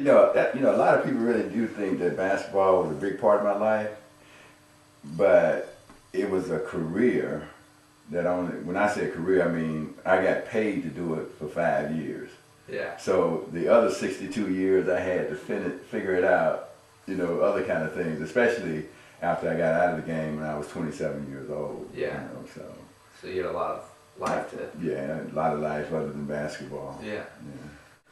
A lot of people really do think that basketball was a big part of my life, but it was a career that only, when I say career, I mean I got paid to do it for 5 years. Yeah. So the other 62 years I had to figure it out, other kind of things, especially after I got out of the game when I was 27 years old. Yeah. So you had a lot of life to. Yeah, a lot of life other than basketball. Yeah.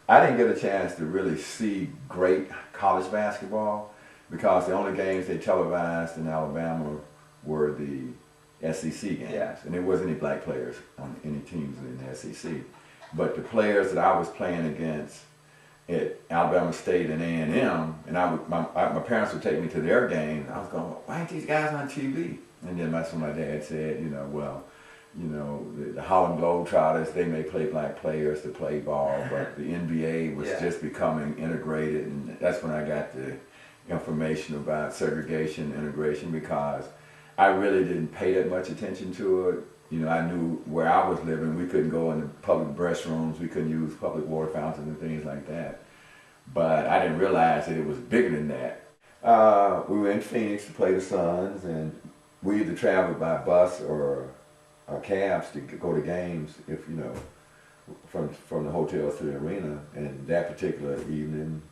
I didn't get a chance to really see great college basketball because the only games they televised in Alabama were the SEC games. Yeah. And there wasn't any black players on any teams in the SEC. But the players that I was playing against at Alabama State and A&M, and my parents would take me to their games. I was going, why ain't these guys on TV? And then that's when my dad said, the Harlem Globetrotters, they may play black players to play ball, but the NBA was just becoming integrated, and that's when I got the information about segregation, integration, because I really didn't pay that much attention to it. I knew where I was living, we couldn't go in the public restrooms, we couldn't use public water fountains and things like that. But I didn't realize that it was bigger than that. We were in Phoenix to play the Suns, and we either traveled by bus or cabs to go to games, from the hotels to the arena. And that particular evening,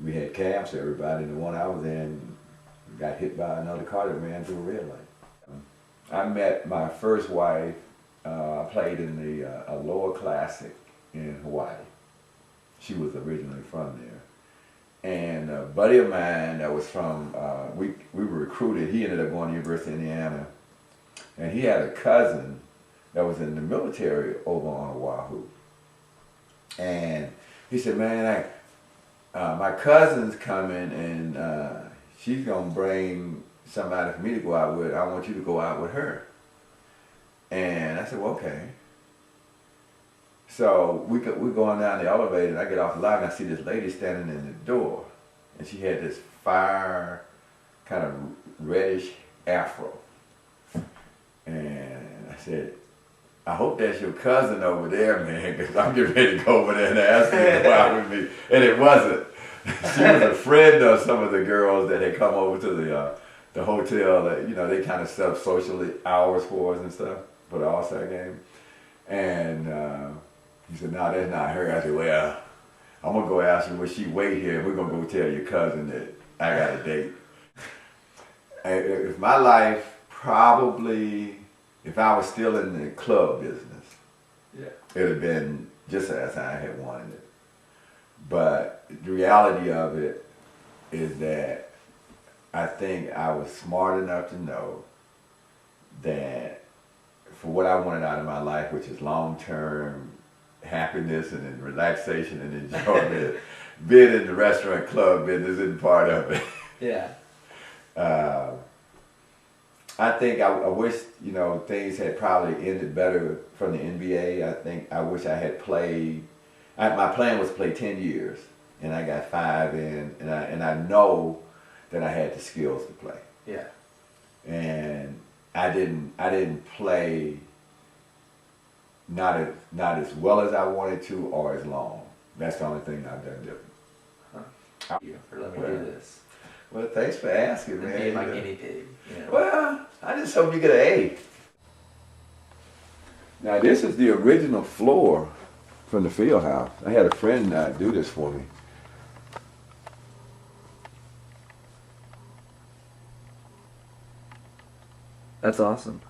we had cabs for everybody, and the one I was in got hit by another car that ran through a red light. I met my first wife, I played in the Aloha Classic in Hawaii. She was originally from there. And a buddy of mine that was from, we were recruited, he ended up going to the University of Indiana, and he had a cousin that was in the military over on Oahu. And he said, man, my cousin's coming, and she's gonna bring somebody for me to go out with. I want you to go out with her. And I said, well, okay. So we're going down the elevator, and I get off the line, and I see this lady standing in the door, and she had this fire, kind of reddish afro. And I said, I hope that's your cousin over there, man, because I'm getting ready to go over there and ask her to go out with me. And it wasn't. She was a friend of some of the girls that had come over to the hotel that, they kind of set up social hours for us and stuff for the All-Star game. And he said, no, that's not her. I said, well, I'm going to go ask her, will she wait here? And we're going to go tell your cousin that I got a date. If my life probably, if I was still in the club business, it would have been just as I had wanted it. But the reality of it is that I think I was smart enough to know that for what I wanted out of my life, which is long-term happiness and relaxation and enjoyment, being in the restaurant club business isn't part of it. Yeah. I think I wish, things had probably ended better from the NBA. I wish I had played. My plan was to play 10 years, and I got 5 in, and I know that I had the skills to play. Yeah. And I didn't play not as well as I wanted to or as long. That's the only thing I've done different. Huh. Thank you for letting me do this. Well, thanks for asking, man. Being my guinea pig. Well, I just hope you get an A. Now, this is the original floor from the field house. I had a friend do this for me. That's awesome.